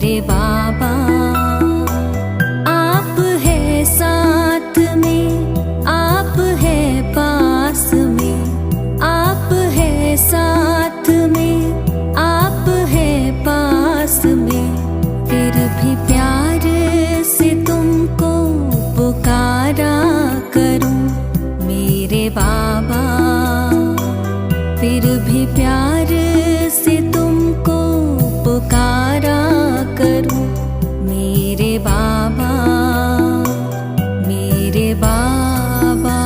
मेरे बाबा। आप है साथ में, आप है पास में, आप है साथ में, आप है पास में, फिर भी प्यार से तुमको पुकारा करूं मेरे बाबा। फिर भी प्यार से तुमको पुकारा करूं मेरे बाबा, मेरे बाबा।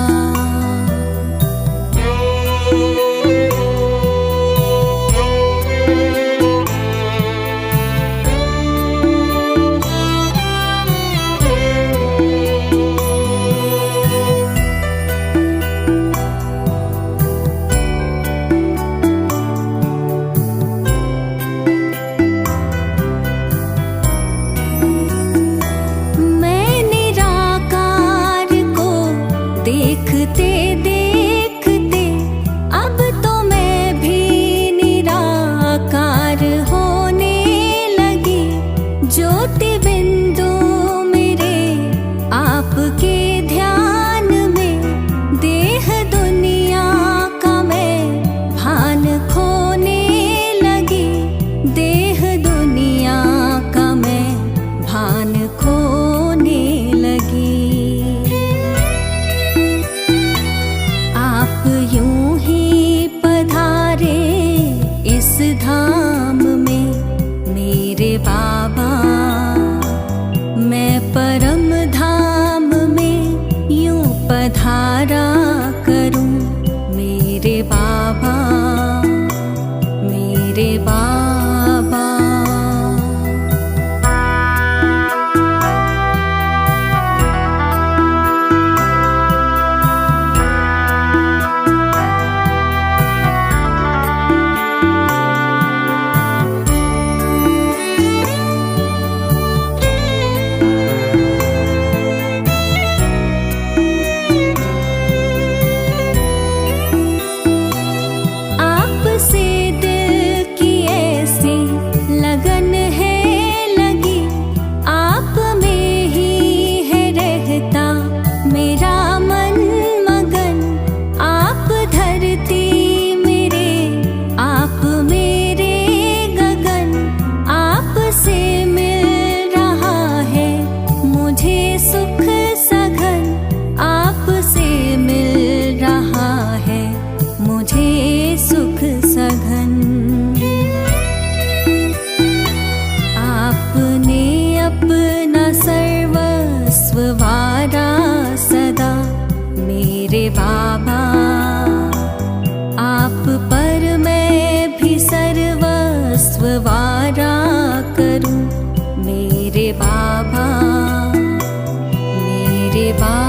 देखते देखते अब तो मैं भी निराकार होने लगी। ज्योति बिंदु मेरे आपके ध्यान में, देह दुनिया का मैं भान खोने लगी। देह दुनिया का मैं भान खोने लगी। आप यूं ही पधारे इस धाम में मेरे बाबा। मैं परम धाम में यूं पधारा करूं मेरे बाबा, मेरे बाबा। सुख सघन आपने अपना सर्वस्व वारा सदा मेरे बाबा। आप पर मैं भी सर्वस्व वारा करूं मेरे बाबा, मेरे बाबा।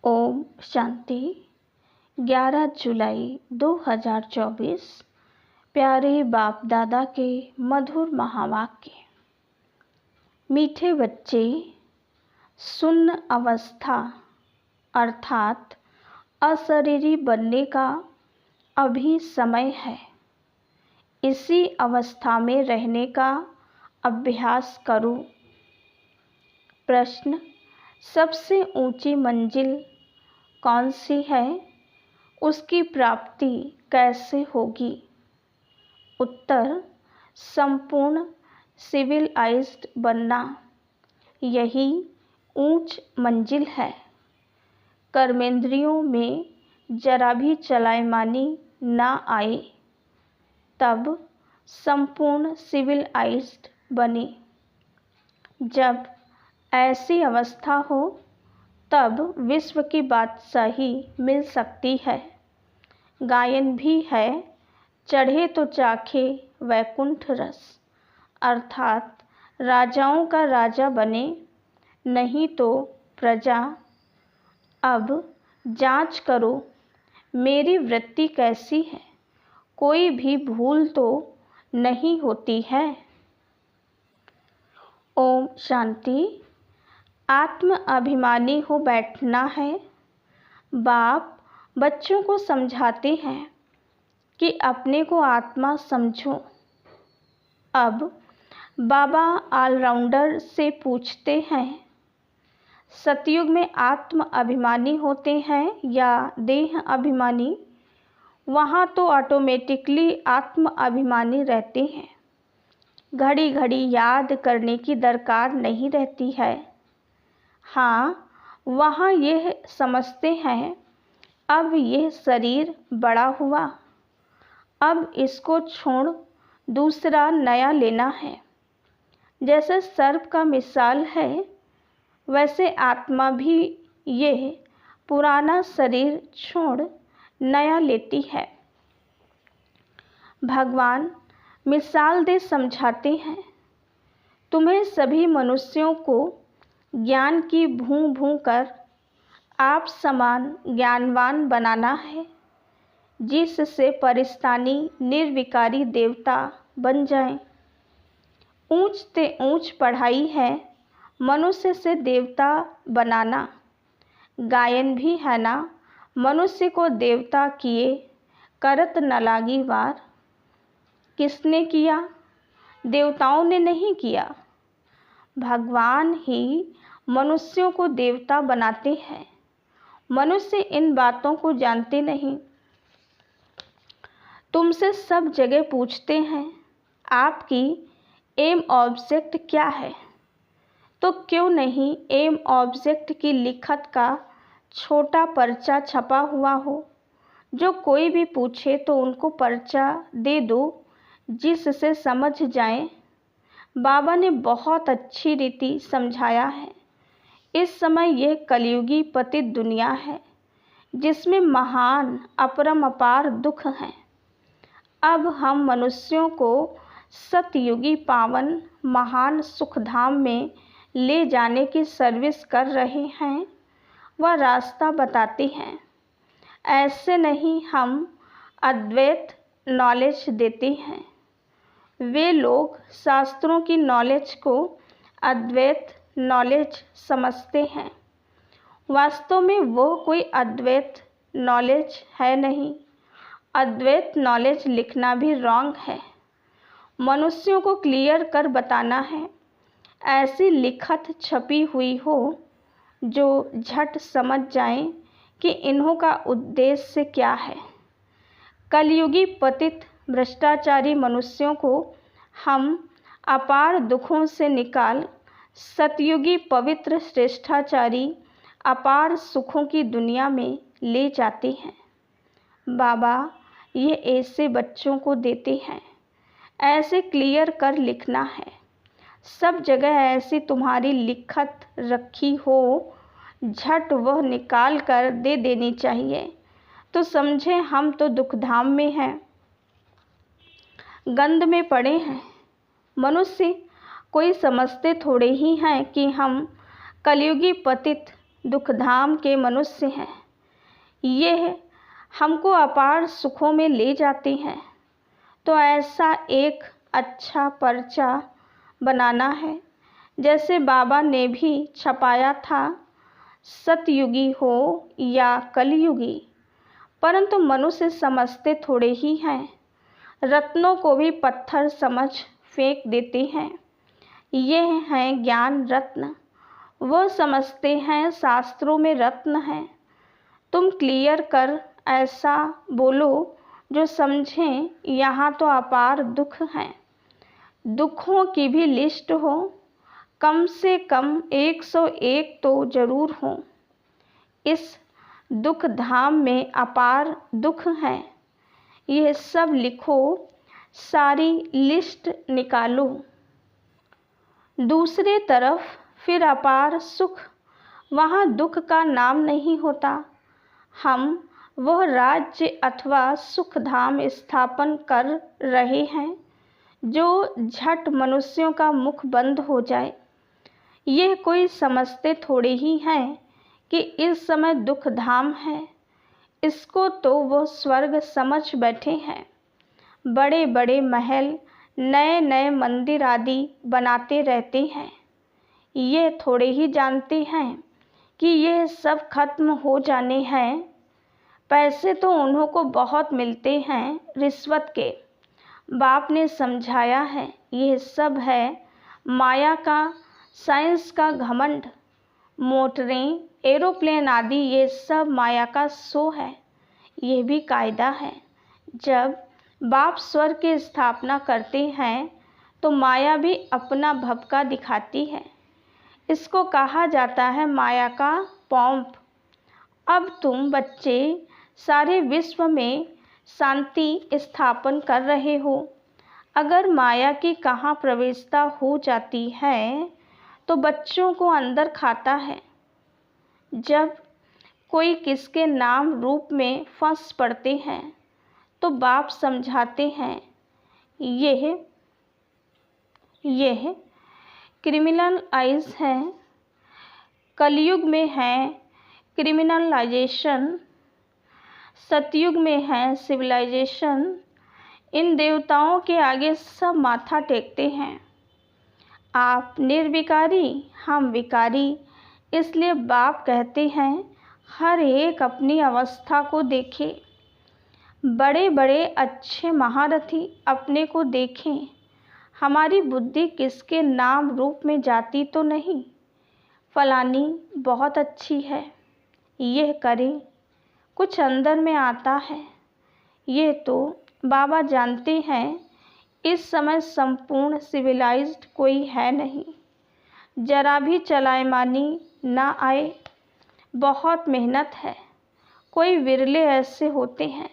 ओम शांति। 11 जुलाई 2024 प्यारे बाप दादा के मधुर महावाक्य। मीठे बच्चे, शून्य अवस्था अर्थात अशरीरी बनने का अभी समय है। इसी अवस्था में रहने का अभ्यास करो। प्रश्न: सबसे ऊंची मंजिल कौन सी है? उसकी प्राप्ति कैसे होगी? उत्तर: संपूर्ण सिविलाइज्ड बनना, यही ऊंच मंजिल है। कर्मेंद्रियों में जरा भी चलायमानी ना आए, तब संपूर्ण सिविलाइज्ड बने। जब ऐसी अवस्था हो तब विश्व की बादशाही मिल सकती है। गायन भी है, चढ़े तो चाखे वैकुंठ रस, अर्थात राजाओं का राजा बने, नहीं तो प्रजा। अब जांच करो मेरी वृत्ति कैसी है, कोई भी भूल तो नहीं होती है। ओम शांति। आत्म अभिमानी हो बैठना है। बाप बच्चों को समझाते हैं कि अपने को आत्मा समझो। अब बाबा ऑलराउंडर से पूछते हैं, सतयुग में आत्म अभिमानी होते हैं या देह अभिमानी? वहाँ तो ऑटोमेटिकली आत्म अभिमानी रहते हैं, घड़ी घड़ी याद करने की दरकार नहीं रहती है। हाँ, वहाँ यह समझते हैं अब यह शरीर बड़ा हुआ, अब इसको छोड़ दूसरा नया लेना है। जैसे सर्प का मिसाल है, वैसे आत्मा भी यह पुराना शरीर छोड़ नया लेती है। भगवान मिसाल दे समझाते हैं, तुम्हें सभी मनुष्यों को ज्ञान की भूं भूं कर आप समान ज्ञानवान बनाना है, जिससे परिस्तानी निर्विकारी देवता बन जाएं। ऊंच से ऊंच पढ़ाई है मनुष्य से देवता बनाना। गायन भी है ना, मनुष्य को देवता किए करत न लागी वार। किसने किया? देवताओं ने नहीं किया, भगवान ही मनुष्यों को देवता बनाते हैं। मनुष्य इन बातों को जानते नहीं। तुमसे सब जगह पूछते हैं आपकी एम ऑब्जेक्ट क्या है, तो क्यों नहीं एम ऑब्जेक्ट की लिखत का छोटा पर्चा छपा हुआ हो, जो कोई भी पूछे तो उनको पर्चा दे दो, जिससे समझ जाएं। बाबा ने बहुत अच्छी रीति समझाया है। इस समय यह कलयुगी पतित दुनिया है, जिसमें महान अपरंपार दुख हैं। अब हम मनुष्यों को सतयुगी पावन महान सुखधाम में ले जाने की सर्विस कर रहे हैं, वह रास्ता बताते हैं। ऐसे नहीं हम अद्वैत नॉलेज देते हैं। वे लोग शास्त्रों की नॉलेज को अद्वैत नॉलेज समझते हैं। वास्तव में वो कोई अद्वैत नॉलेज है नहीं। अद्वैत नॉलेज लिखना भी रॉन्ग है। मनुष्यों को क्लियर कर बताना है, ऐसी लिखत छपी हुई हो जो झट समझ जाएं कि इन्हों का उद्देश्य क्या है। कलयुगी पतित भ्रष्टाचारी मनुष्यों को हम अपार दुखों से निकाल सतयुगी पवित्र श्रेष्ठाचारी अपार सुखों की दुनिया में ले जाते हैं। बाबा ये ऐसे बच्चों को देते हैं, ऐसे क्लियर कर लिखना है। सब जगह ऐसी तुम्हारी लिखत रखी हो, झट वह निकाल कर दे देनी चाहिए, तो समझें हम तो दुखधाम में हैं, गंध में पड़े हैं। मनुष्य कोई समझते थोड़े ही हैं कि हम कलयुगी पतित दुखधाम के मनुष्य हैं। यह हमको अपार सुखों में ले जाते हैं। तो ऐसा एक अच्छा पर्चा बनाना है, जैसे बाबा ने भी छपाया था, सतयुगी हो या कलयुगी। परंतु मनुष्य समझते थोड़े ही हैं, रत्नों को भी पत्थर समझ फेंक देते हैं। यह हैं ज्ञान रत्न, वो समझते हैं शास्त्रों में रत्न हैं। तुम क्लियर कर ऐसा बोलो जो समझें यहाँ तो अपार दुख हैं। दुखों की भी लिस्ट हो, कम से कम 101 तो ज़रूर हो। इस दुख धाम में अपार दुख हैं, यह सब लिखो, सारी लिस्ट निकालो। दूसरे तरफ फिर अपार सुख, वहाँ दुख का नाम नहीं होता। हम वह राज्य अथवा सुख धाम स्थापन कर रहे हैं जो झट मनुष्यों का मुख बंद हो जाए। यह कोई समझते थोड़े ही हैं कि इस समय दुख धाम है, इसको तो वो स्वर्ग समझ बैठे हैं। बड़े बड़े महल, नए नए मंदिर आदि बनाते रहते हैं। ये थोड़े ही जानते हैं कि ये सब खत्म हो जाने हैं। पैसे तो उन्हों को बहुत मिलते हैं रिश्वत के। बाप ने समझाया है, ये सब है माया का, साइंस का घमंड। मोटरें, एरोप्लेन आदि ये सब माया का शो है। ये भी कायदा है। जब बाप स्वर्ग की स्थापना करते हैं तो माया भी अपना भपका दिखाती है। इसको कहा जाता है माया का पॉम्प। अब तुम बच्चे सारे विश्व में शांति स्थापन कर रहे हो। अगर माया की कहाँ प्रवेशता हो जाती है तो बच्चों को अंदर खाता है। जब कोई किसके नाम रूप में फंस पड़ते हैं तो बाप समझाते हैं, यह क्रिमिनलाइज है। कलयुग में है क्रिमिनलाइजेशन, सतयुग में है सिविलाइजेशन। इन देवताओं के आगे सब माथा टेकते हैं। आप निर्विकारी, हम विकारी। इसलिए बाप कहते हैं हर एक अपनी अवस्था को देखे। बड़े बड़े अच्छे महारथी अपने को देखें। हमारी बुद्धि किसके नाम रूप में जाती तो नहीं। फलानी बहुत अच्छी है, यह करे, कुछ अंदर में आता है। ये तो बाबा जानते हैं इस समय संपूर्ण सिविलाइज्ड कोई है नहीं। जरा भी चलायमानी ना आए। बहुत मेहनत है। कोई विरले ऐसे होते हैं।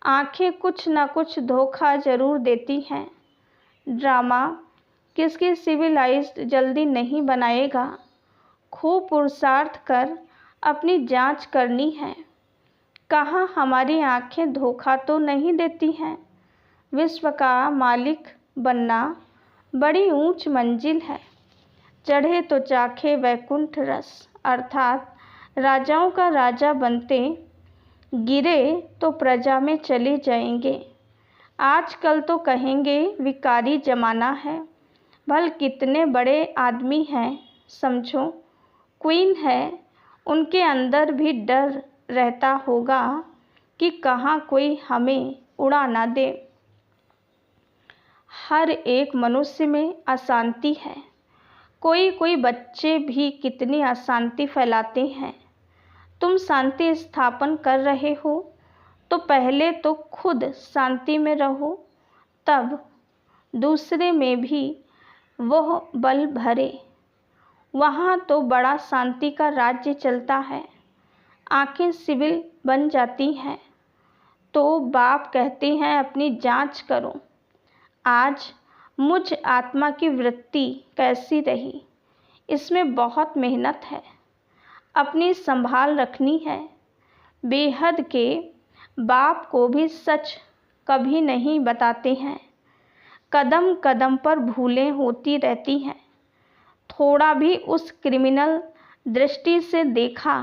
आंखें कुछ ना कुछ धोखा जरूर देती हैं। ड्रामा किसकी सिविलाइज्ड जल्दी नहीं बनाएगा। खूब पुरुषार्थ कर अपनी जांच करनी है। कहाँ हमारी आंखें धोखा तो नहीं देती हैं। विश्व का मालिक बनना बड़ी ऊंच मंजिल है। चढ़े तो चाखे वैकुंठ रस, अर्थात राजाओं का राजा बनते, गिरे तो प्रजा में चले जाएंगे। आजकल तो कहेंगे विकारी जमाना है। भल कितने बड़े आदमी हैं, समझो क्वीन है, उनके अंदर भी डर रहता होगा कि कहाँ कोई हमें उड़ा ना दे। हर एक मनुष्य में अशांति है। कोई कोई बच्चे भी कितनी अशांति फैलाते हैं। तुम शांति स्थापन कर रहे हो तो पहले तो खुद शांति में रहो, तब दूसरे में भी वह बल भरे। वहाँ तो बड़ा शांति का राज्य चलता है। आंखें सिविल बन जाती हैं। तो बाप कहते हैं अपनी जांच करो। आज मुझ आत्मा की वृत्ति कैसी रही, इसमें बहुत मेहनत है। अपनी संभाल रखनी है। बेहद के बाप को भी सच कभी नहीं बताते हैं। कदम कदम पर भूलें होती रहती हैं। थोड़ा भी उस क्रिमिनल दृष्टि से देखा,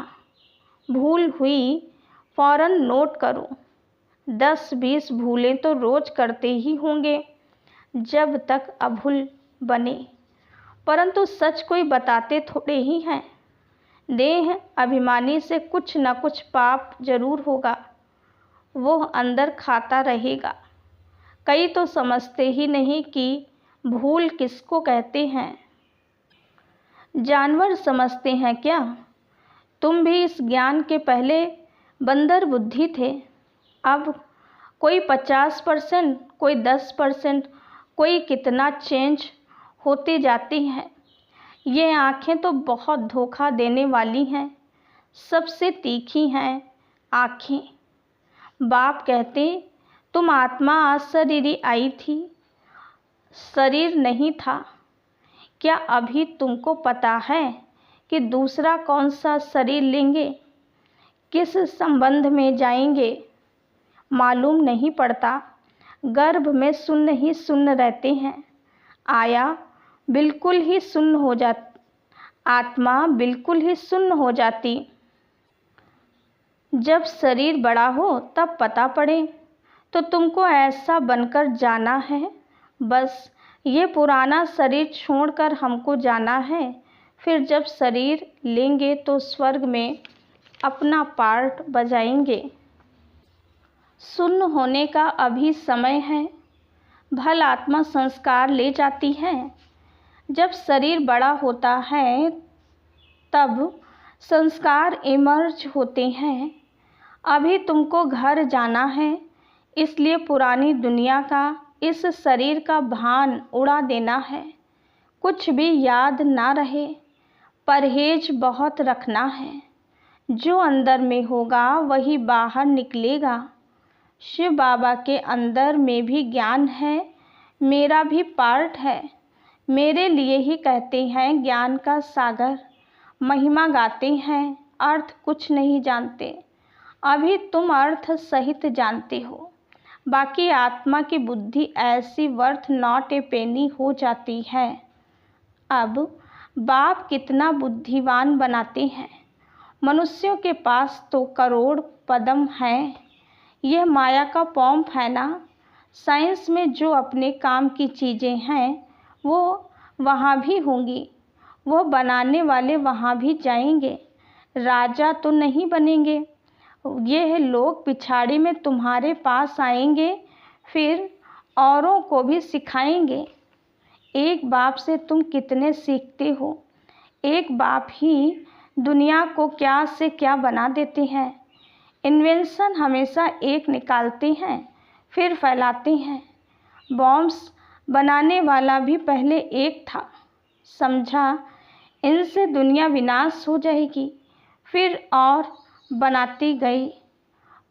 भूल हुई फौरन नोट करो। 10-20 भूलें तो रोज करते ही होंगे जब तक अभूल बने। परंतु सच कोई बताते थोड़े ही हैं। देह अभिमानी से कुछ न कुछ पाप जरूर होगा, वो अंदर खाता रहेगा। कई तो समझते ही नहीं कि भूल किसको कहते हैं। जानवर समझते हैं क्या? तुम भी इस ज्ञान के पहले बंदर बुद्धि थे। अब कोई 50%, कोई 10%, कोई कितना चेंज होते जाती हैं। ये आँखें तो बहुत धोखा देने वाली हैं। सबसे तीखी हैं आँखें। बाप कहते तुम आत्मा अशरीरी आई थी, शरीर नहीं था। क्या अभी तुमको पता है कि दूसरा कौन सा शरीर लेंगे, किस संबंध में जाएंगे? मालूम नहीं पड़ता। गर्भ में शून्य ही शून्य रहते हैं। आया बिल्कुल ही शून्य हो जाती, आत्मा बिल्कुल ही शून्य हो जाती। जब शरीर बड़ा हो तब पता पड़े, तो तुमको ऐसा बनकर जाना है। बस ये पुराना शरीर छोड़कर हमको जाना है। फिर जब शरीर लेंगे तो स्वर्ग में अपना पार्ट बजाएंगे। शून्य होने का अभी समय है। भल आत्मा संस्कार ले जाती है। जब शरीर बड़ा होता है तब संस्कार इमर्ज होते हैं। अभी तुमको घर जाना है, इसलिए पुरानी दुनिया का, इस शरीर का भान उड़ा देना है। कुछ भी याद ना रहे। परहेज बहुत रखना है। जो अंदर में होगा वही बाहर निकलेगा। शिव बाबा के अंदर में भी ज्ञान है, मेरा भी पार्ट है। मेरे लिए ही कहते हैं ज्ञान का सागर। महिमा गाते हैं, अर्थ कुछ नहीं जानते। अभी तुम अर्थ सहित जानते हो। बाकी आत्मा की बुद्धि ऐसी वर्थ नॉट ए पेनी हो जाती है। अब बाप कितना बुद्धिवान बनाते हैं। मनुष्यों के पास तो करोड़ पदम हैं। यह माया का पॉम्प है ना। साइंस में जो अपने काम की चीज़ें हैं वो वहाँ भी होंगी। वो बनाने वाले वहाँ भी जाएंगे। राजा तो नहीं बनेंगे। यह लोग पिछाड़ी में तुम्हारे पास आएंगे, फिर औरों को भी सिखाएंगे। एक बाप से तुम कितने सीखते हो। एक बाप ही दुनिया को क्या से क्या बना देते हैं। इन्वेंशन हमेशा एक निकालते हैं फिर फैलाते हैं। बॉम्ब्स बनाने वाला भी पहले एक था। समझा, इनसे दुनिया विनाश हो जाएगी। फिर और बनाती गई।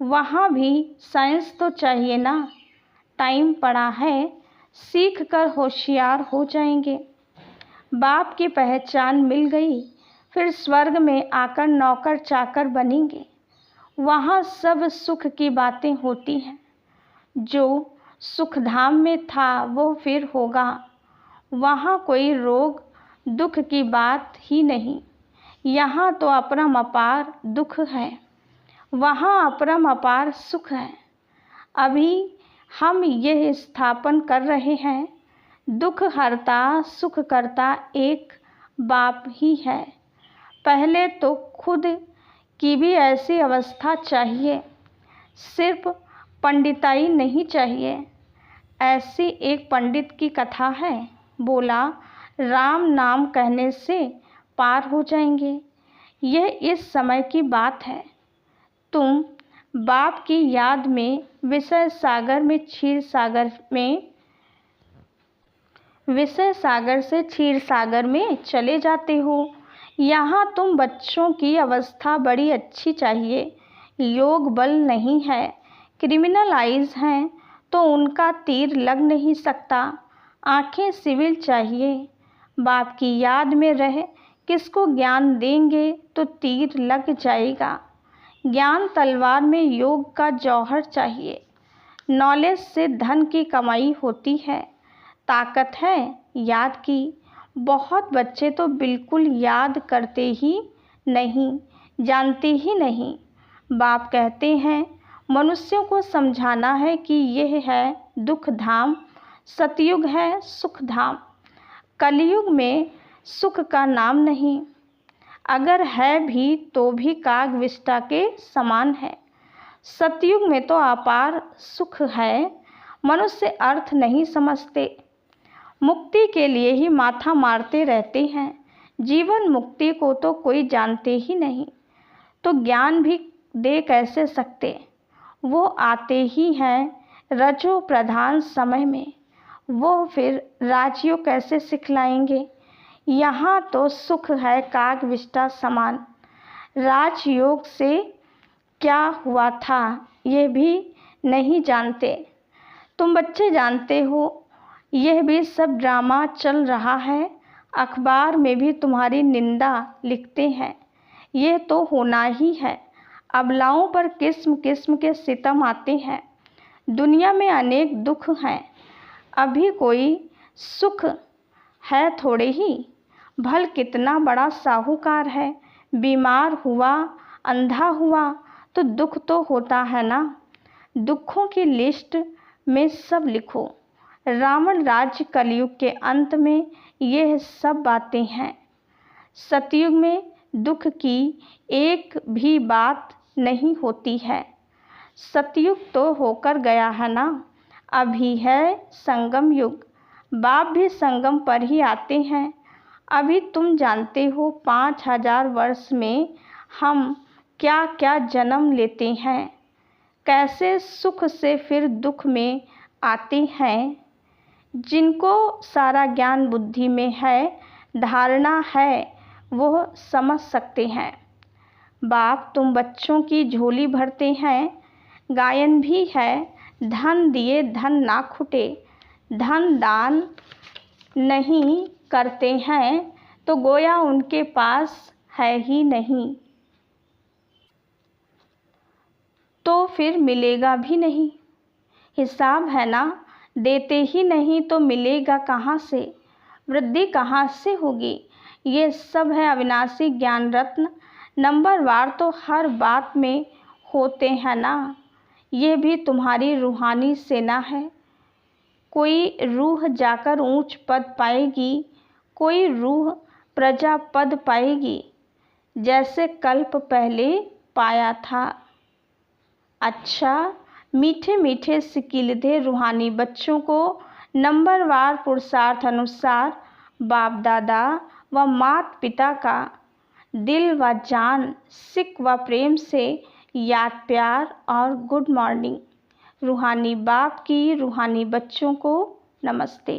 वहाँ भी साइंस तो चाहिए ना। टाइम पड़ा है, सीख कर होशियार हो जाएंगे। बाप की पहचान मिल गई, फिर स्वर्ग में आकर नौकर चाकर बनेंगे। वहाँ सब सुख की बातें होती हैं। जो सुखधाम में था वो फिर होगा। वहाँ कोई रोग दुख की बात ही नहीं। यहाँ तो अपरम अपार दुख है, वहाँ अपरम अपार सुख है। अभी हम यह स्थापन कर रहे हैं, दुख हरता सुख करता एक बाप ही है। पहले तो खुद की भी ऐसी अवस्था चाहिए। सिर्फ पंडिताई नहीं चाहिए। ऐसी एक पंडित की कथा है। बोला, राम नाम कहने से पार हो जाएंगे। यह इस समय की बात है। तुम बाप की याद में विषय सागर से क्षीर सागर में चले जाते हो। यहाँ तुम बच्चों की अवस्था बड़ी अच्छी चाहिए। योग बल नहीं है, क्रिमिनल आइज हैं तो उनका तीर लग नहीं सकता। आंखें सिविल चाहिए। बाप की याद में रह किसको ज्ञान देंगे तो तीर लग जाएगा। ज्ञान तलवार में योग का जौहर चाहिए। नॉलेज से धन की कमाई होती है। ताकत है याद की। बहुत बच्चे तो बिल्कुल याद करते ही नहीं, जानते ही नहीं। बाप कहते हैं मनुष्यों को समझाना है कि यह है दुख धाम, सतयुग है सुख धाम। कलयुग में सुख का नाम नहीं, अगर है भी तो भी काग विष्टा के समान है। सतयुग में तो अपार सुख है, मनुष्य अर्थ नहीं समझते। मुक्ति के लिए ही माथा मारते रहते हैं। जीवन मुक्ति को तो कोई जानते ही नहीं, तो ज्ञान भी दे कैसे सकते। वो आते ही हैं रजो प्रधान समय में, वो फिर राजयोग कैसे सिखलाएंगे। यहाँ तो सुख है काग विष्टा समान। राजयोग से क्या हुआ था ये भी नहीं जानते। तुम बच्चे जानते हो यह भी सब ड्रामा चल रहा है। अखबार में भी तुम्हारी निंदा लिखते हैं। ये तो होना ही है। अबलाओं पर किस्म किस्म के सितम आते हैं। दुनिया में अनेक दुख हैं, अभी कोई सुख है थोड़े ही। भल कितना बड़ा साहूकार है, बीमार हुआ अंधा हुआ तो दुख तो होता है ना। दुखों की लिस्ट में सब लिखो। रावण राज्य कलयुग के अंत में यह सब बातें हैं। सतयुग में दुख की एक भी बात नहीं होती है। सतयुग तो होकर गया है ना, अभी है संगम युग। बाप भी संगम पर ही आते हैं। अभी तुम जानते हो 5000 वर्ष में हम क्या क्या जन्म लेते हैं, कैसे सुख से फिर दुख में आते हैं। जिनको सारा ज्ञान बुद्धि में है, धारणा है, वो समझ सकते हैं। बाप तुम बच्चों की झोली भरते हैं। गायन भी है, धन दिए धन ना खुटे। धन दान नहीं करते हैं तो गोया उनके पास है ही नहीं, तो फिर मिलेगा भी नहीं। हिसाब है ना, देते ही नहीं तो मिलेगा कहाँ से, वृद्धि कहाँ से होगी। ये सब है अविनाशी ज्ञान रत्न। नंबरवार तो हर बात में होते हैं ना। ये भी तुम्हारी रूहानी सेना है। कोई रूह जाकर ऊंच पद पाएगी, कोई रूह प्रजा पद पाएगी, जैसे कल्प पहले पाया था। अच्छा, मीठे मीठे सिकीलिधे रूहानी बच्चों को नंबरवार पुरुषार्थ अनुसार बाप दादा व माता पिता का दिल व जान, सिक व प्रेम से याद प्यार और गुड मॉर्निंग। रूहानी बाप की रूहानी बच्चों को नमस्ते।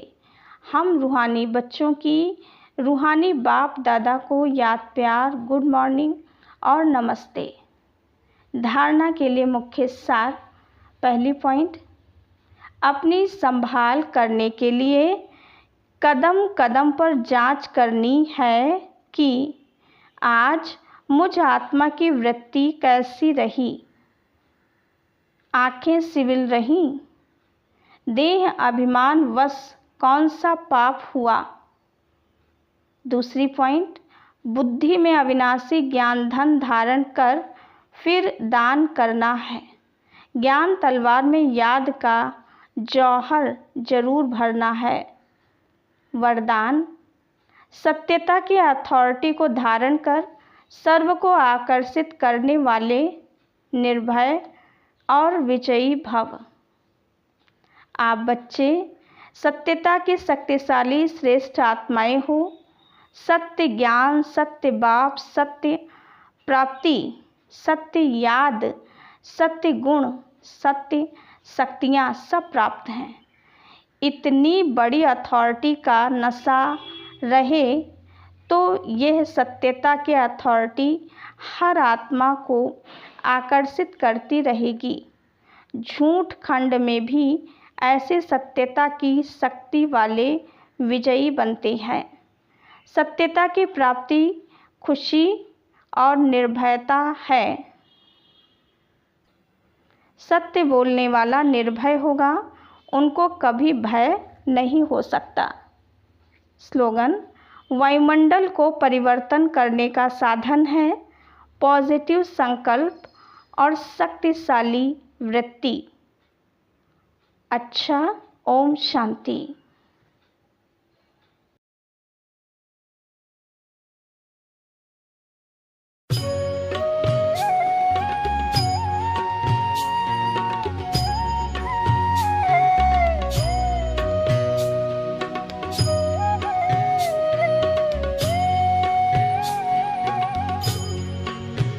हम रूहानी बच्चों की रूहानी बाप दादा को याद प्यार, गुड मॉर्निंग और नमस्ते। धारणा के लिए मुख्य सार। पहली पॉइंट, अपनी संभाल करने के लिए कदम कदम पर जांच करनी है कि आज मुझ आत्मा की वृत्ति कैसी रही। आंखें सिविल रहीं, देह अभिमान वश कौन सा पाप हुआ। दूसरी पॉइंट, बुद्धि में अविनाशी ज्ञान धन धारण कर फिर दान करना है। ज्ञान तलवार में याद का जौहर जरूर भरना है। वरदान, सत्यता की अथॉरिटी को धारण कर सर्व को आकर्षित करने वाले निर्भय और विजयी भव। आप बच्चे सत्यता की शक्तिशाली श्रेष्ठ आत्माएं हो। सत्य ज्ञान, सत्य बाप, सत्य प्राप्ति, सत्य याद, सत्य गुण, सत्य शक्तियाँ सब प्राप्त हैं। इतनी बड़ी अथॉरिटी का नशा रहे तो यह सत्यता की अथॉरिटी हर आत्मा को आकर्षित करती रहेगी। झूठ खंड में भी ऐसे सत्यता की शक्ति वाले विजयी बनते हैं। सत्यता की प्राप्ति खुशी और निर्भयता है। सत्य बोलने वाला निर्भय होगा, उनको कभी भय नहीं हो सकता। स्लोगन, वायुमंडल को परिवर्तन करने का साधन है पॉजिटिव संकल्प और शक्तिशाली वृत्ति। अच्छा, ओम शांति।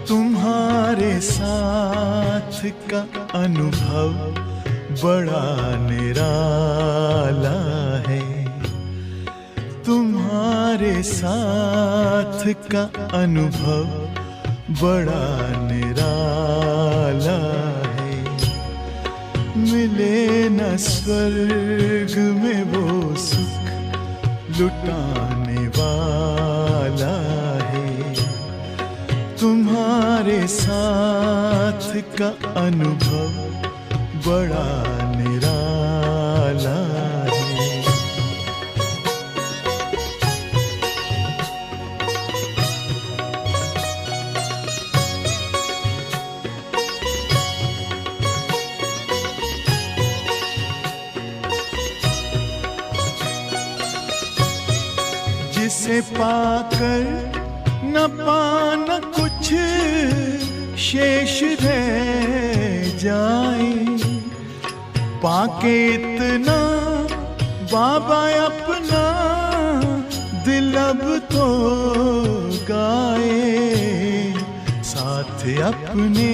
तुम्हारे साथ का अनुभव बड़ा निराला है। तुम्हारे साथ का अनुभव बड़ा निराला है। मिले न स्वर्ग में वो सुख लुटाने वाला है। तुम्हारे साथ का अनुभव बड़ा निराला है। जिसे पाकर न पाना कुछ शेष रह जाए, पाके इतना बाबा अपना दिल अब तो गाए। साथ अपने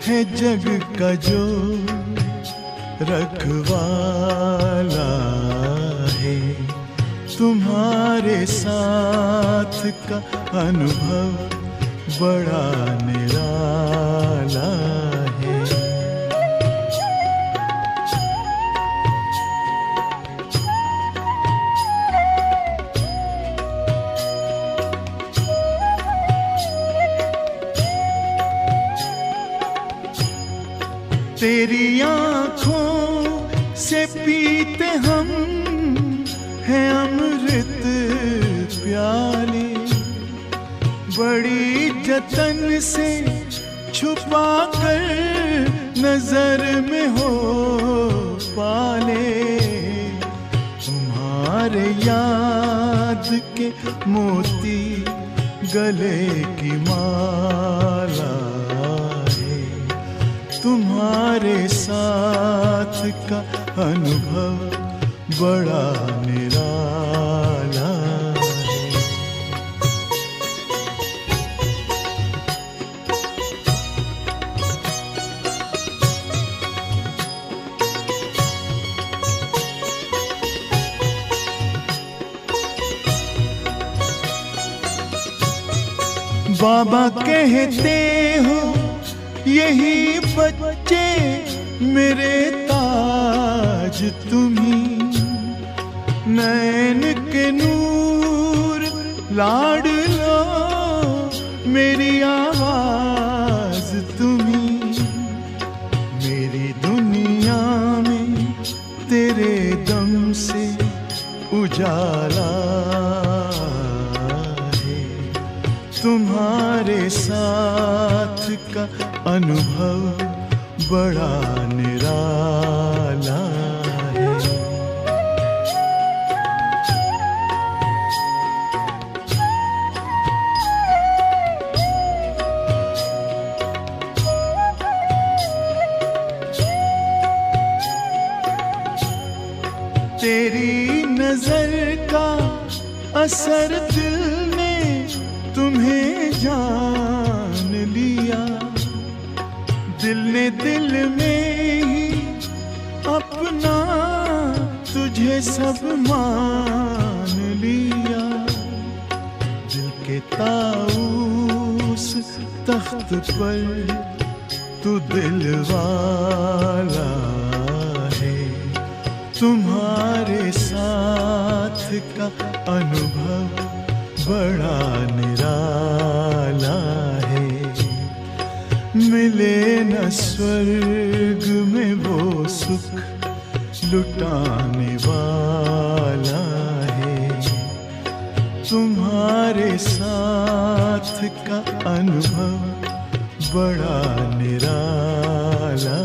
है जग का जो रखवाला है, तुम्हारे साथ का अनुभव बड़ा निराला है। तेरी आँखों से पीते हम हैं अमृत प्याले, बड़ी जतन से छुपा कर नजर में हो पाले। तुम्हारे याद के मोती गले की माला है, तुम्हारे साथ का अनुभव बड़ा निराला है। बाबा कहते हो यही बच्चे मेरे ताज तुम्ही, नैन के नूर लाड लो मेरी आवाज तुम्ही। मेरी दुनिया में तेरे दम से उजाला है, तुम्हारे साथ का अनुभव बड़ा निराला है। तेरी नजर का असर दिल ने तुम्हें जान लिया, दिल ने दिल में ही अपना तुझे सब मान लिया। दिल के ताऊस तख्त पर तू दिल वाला है, तुम्हारे साथ का अनुभव बड़ा निराला है। मिले न स्वर्ग में वो सुख लुटाने वाला है, तुम्हारे साथ का अनुभव बड़ा निराला